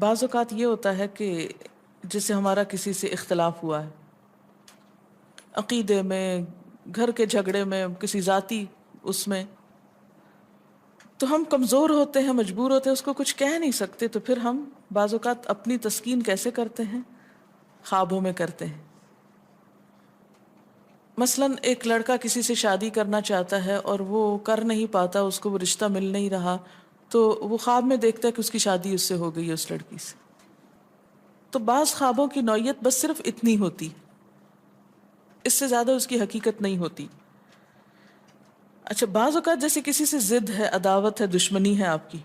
بعض اوقات یہ ہوتا ہے کہ جسے ہمارا کسی سے اختلاف ہوا ہے، عقیدے میں، گھر کے جھگڑے میں، کسی ذاتی اس میں، تو ہم کمزور ہوتے ہیں، مجبور ہوتے ہیں، اس کو کچھ کہہ نہیں سکتے، تو پھر ہم بعض اوقات اپنی تسکین کیسے کرتے ہیں؟ خوابوں میں کرتے ہیں۔ مثلا ایک لڑکا کسی سے شادی کرنا چاہتا ہے اور وہ کر نہیں پاتا، اس کو وہ رشتہ مل نہیں رہا، تو وہ خواب میں دیکھتا ہے کہ اس کی شادی اس سے ہو گئی ہے، اس لڑکی سے۔ تو بعض خوابوں کی نوعیت بس صرف اتنی ہوتی، اس سے زیادہ اس کی حقیقت نہیں ہوتی۔ اچھا، بعض اوقات جیسے کسی سے ضد ہے، عداوت ہے، دشمنی ہے آپ کی،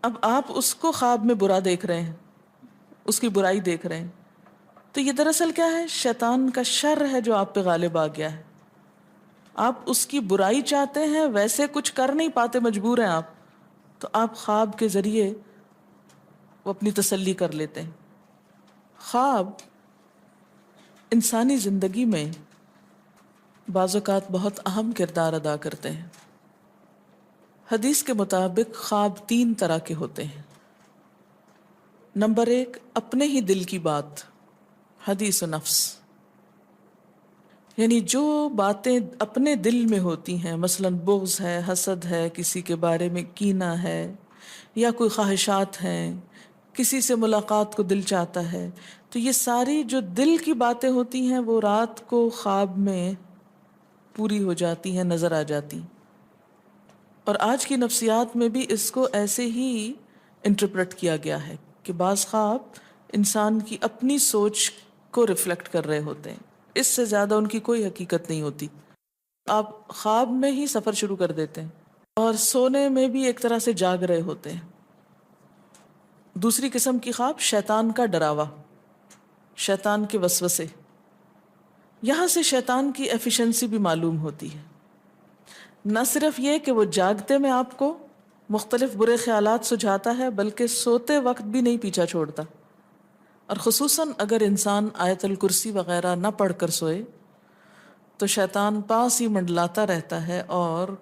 اب آپ اس کو خواب میں برا دیکھ رہے ہیں، اس کی برائی دیکھ رہے ہیں، تو یہ دراصل کیا ہے؟ شیطان کا شر ہے جو آپ پہ غالب آ گیا ہے۔ آپ اس کی برائی چاہتے ہیں، ویسے کچھ کر نہیں پاتے، مجبور ہیں آپ، تو آپ خواب کے ذریعے وہ اپنی تسلی کر لیتے ہیں۔ خواب انسانی زندگی میں بعض اوقات بہت اہم کردار ادا کرتے ہیں۔ حدیث کے مطابق خواب 3 طرح کے ہوتے ہیں۔ نمبر 1، اپنے ہی دل کی بات، حدیث و نفس، یعنی جو باتیں اپنے دل میں ہوتی ہیں، مثلا بغض ہے، حسد ہے، کسی کے بارے میں کینہ ہے، یا کوئی خواہشات ہیں، کسی سے ملاقات کو دل چاہتا ہے، تو یہ ساری جو دل کی باتیں ہوتی ہیں وہ رات کو خواب میں پوری ہو جاتی ہیں، نظر آ جاتی ہیں۔ اور آج کی نفسیات میں بھی اس کو ایسے ہی انٹرپریٹ کیا گیا ہے کہ بعض خواب انسان کی اپنی سوچ کو ریفلیکٹ کر رہے ہوتے ہیں، اس سے زیادہ ان کی کوئی حقیقت نہیں ہوتی۔ آپ خواب میں ہی سفر شروع کر دیتے ہیں اور سونے میں بھی ایک طرح سے جاگ رہے ہوتے ہیں۔ دوسری قسم کی خواب شیطان کا ڈراوا، شیطان کے وسوسے، یہاں سے شیطان کی ایفیشنسی بھی معلوم ہوتی ہے۔ نہ صرف یہ کہ وہ جاگتے میں آپ کو مختلف برے خیالات سجھاتا ہے، بلکہ سوتے وقت بھی نہیں پیچھا چھوڑتا، اور خصوصاً اگر انسان آیت الکرسی وغیرہ نہ پڑھ کر سوئے تو شیطان پاس ہی منڈلاتا رہتا ہے اور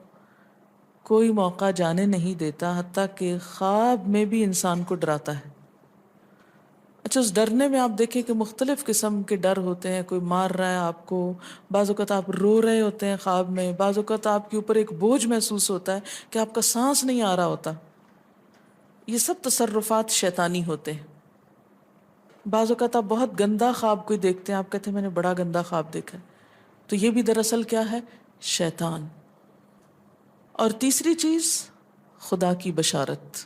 کوئی موقع جانے نہیں دیتا، حتیٰ کہ خواب میں بھی انسان کو ڈراتا ہے۔ اچھا، اس ڈرنے میں آپ دیکھیں کہ مختلف قسم کے ڈر ہوتے ہیں، کوئی مار رہا ہے آپ کو، بعض اوقات آپ رو رہے ہوتے ہیں خواب میں، بعض اوقات آپ کے اوپر ایک بوجھ محسوس ہوتا ہے کہ آپ کا سانس نہیں آ رہا ہوتا۔ یہ سب تصرفات شیطانی ہوتے ہیں۔ بعض اوقات آپ بہت گندا خواب کوئی دیکھتے ہیں، آپ کہتے ہیں میں نے بڑا گندا خواب دیکھا ہے، تو یہ بھی دراصل کیا ہے؟ شیطان۔ اور تیسری چیز، خدا کی بشارت،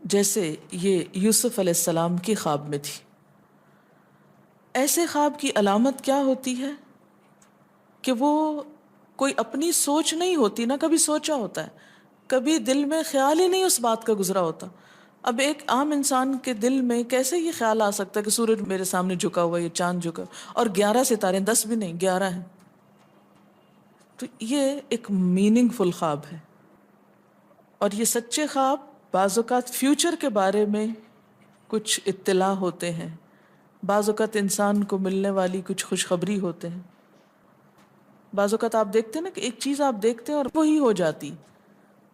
جیسے یہ یوسف علیہ السلام کی خواب میں تھی۔ ایسے خواب کی علامت کیا ہوتی ہے کہ وہ کوئی اپنی سوچ نہیں ہوتی، نہ کبھی سوچا ہوتا ہے، کبھی دل میں خیال ہی نہیں اس بات کا گزرا ہوتا۔ اب ایک عام انسان کے دل میں کیسے یہ خیال آ سکتا ہے کہ سورج میرے سامنے جھکا ہوا، یہ چاند جھکا، اور 11 ستارے، 10 بھی نہیں، 11 ہیں۔ تو یہ ایک میننگ فل خواب ہے، اور یہ سچے خواب بعض اوقات فیوچر کے بارے میں کچھ اطلاع ہوتے ہیں، بعض اوقات انسان کو ملنے والی کچھ خوشخبری ہوتے ہیں۔ بعض اوقات آپ دیکھتے ہیں نا کہ ایک چیز آپ دیکھتے ہیں اور وہی ہو جاتی،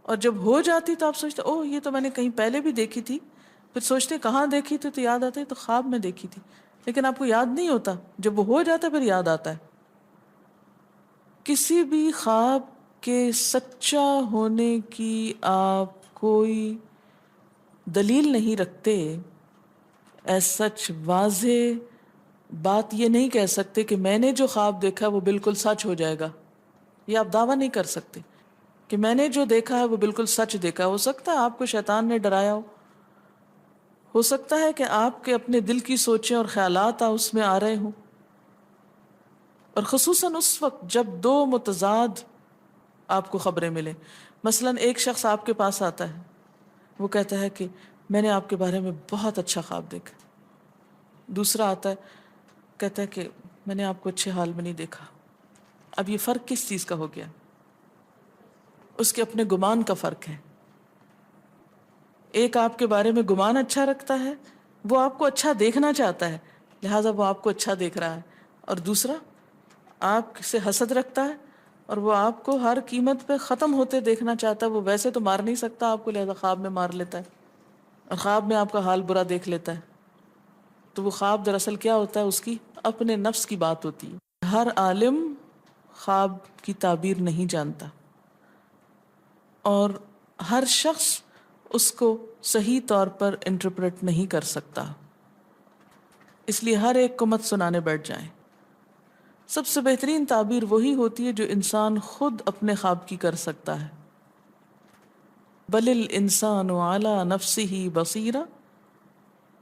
اور جب ہو جاتی تو آپ سوچتے اوہ یہ تو میں نے کہیں پہلے بھی دیکھی تھی، پھر سوچتے کہاں دیکھی تھی، تو یاد آتا ہے تو خواب میں دیکھی تھی، لیکن آپ کو یاد نہیں ہوتا، جب وہ ہو جاتا ہے پھر یاد آتا ہے۔ کسی بھی خواب کے سچا ہونے کی آپ کوئی دلیل نہیں رکھتے، ایز سچ واضح بات یہ نہیں کہہ سکتے کہ میں نے جو خواب دیکھا وہ بالکل سچ ہو جائے گا، یہ آپ دعویٰ نہیں کر سکتے کہ میں نے جو دیکھا ہے وہ بالکل سچ دیکھا۔ ہو سکتا ہے آپ کو شیطان نے ڈرایا ہو سکتا ہے کہ آپ کے اپنے دل کی سوچیں اور خیالات اس میں آ رہے ہوں، اور خصوصاً اس وقت جب 2 متضاد آپ کو خبریں ملیں۔ مثلا ایک شخص آپ کے پاس آتا ہے، وہ کہتا ہے کہ میں نے آپ کے بارے میں بہت اچھا خواب دیکھا، دوسرا آتا ہے کہتا ہے کہ میں نے آپ کو اچھے حال میں نہیں دیکھا۔ اب یہ فرق کس چیز کا ہو گیا؟ اس کے اپنے گمان کا فرق ہے۔ ایک آپ کے بارے میں گمان اچھا رکھتا ہے، وہ آپ کو اچھا دیکھنا چاہتا ہے، لہٰذا وہ آپ کو اچھا دیکھ رہا ہے، اور دوسرا آپ سے حسد رکھتا ہے، اور وہ آپ کو ہر قیمت پہ ختم ہوتے دیکھنا چاہتا ہے. وہ ویسے تو مار نہیں سکتا آپ کو، لہذا خواب میں مار لیتا ہے اور خواب میں آپ کا حال برا دیکھ لیتا ہے. تو وہ خواب دراصل کیا ہوتا ہے؟ اس کی اپنے نفس کی بات ہوتی ہے. ہر عالم خواب کی تعبیر نہیں جانتا اور ہر شخص اس کو صحیح طور پر انٹرپریٹ نہیں کر سکتا. اس لیے ہر ایک کو مت سنانے بیٹھ جائیں. سب سے بہترین تعبیر وہی ہوتی ہے جو انسان خود اپنے خواب کی کر سکتا ہے. بل الانسان علی نفسہ بصیرہ،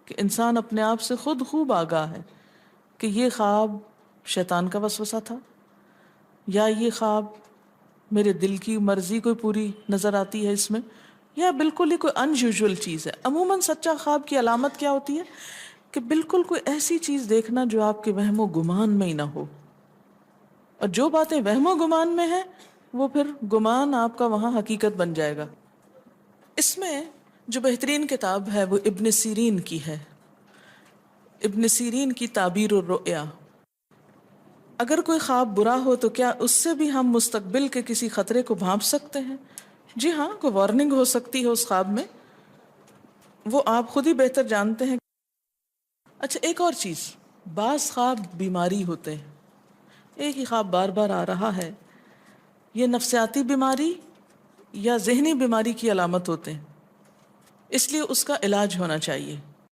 کہ انسان اپنے آپ سے خود خوب آگاہ ہے کہ یہ خواب شیطان کا وسوسہ تھا یا یہ خواب میرے دل کی مرضی کوئی پوری نظر آتی ہے اس میں، یا بالکل ہی کوئی ان یوزول چیز ہے. عموماً سچا خواب کی علامت کیا ہوتی ہے؟ کہ بالکل کوئی ایسی چیز دیکھنا جو آپ کے وہم و گمان میں ہی نہ ہو. اور جو باتیں وہم و گمان میں ہیں وہ پھر گمان آپ کا وہاں حقیقت بن جائے گا. اس میں جو بہترین کتاب ہے وہ ابن سیرین کی ہے، ابن سیرین کی تعبیر الرؤیا. اگر کوئی خواب برا ہو تو کیا اس سے بھی ہم مستقبل کے کسی خطرے کو بھانپ سکتے ہیں؟ جی ہاں، کوئی وارننگ ہو سکتی ہے اس خواب میں، وہ آپ خود ہی بہتر جانتے ہیں. اچھا ایک اور چیز، بعض خواب بیماری ہوتے ہیں. ایک ہی خواب بار بار آ رہا ہے، یہ نفسیاتی بیماری یا ذہنی بیماری کی علامت ہوتے ہیں. اس لیے اس کا علاج ہونا چاہیے.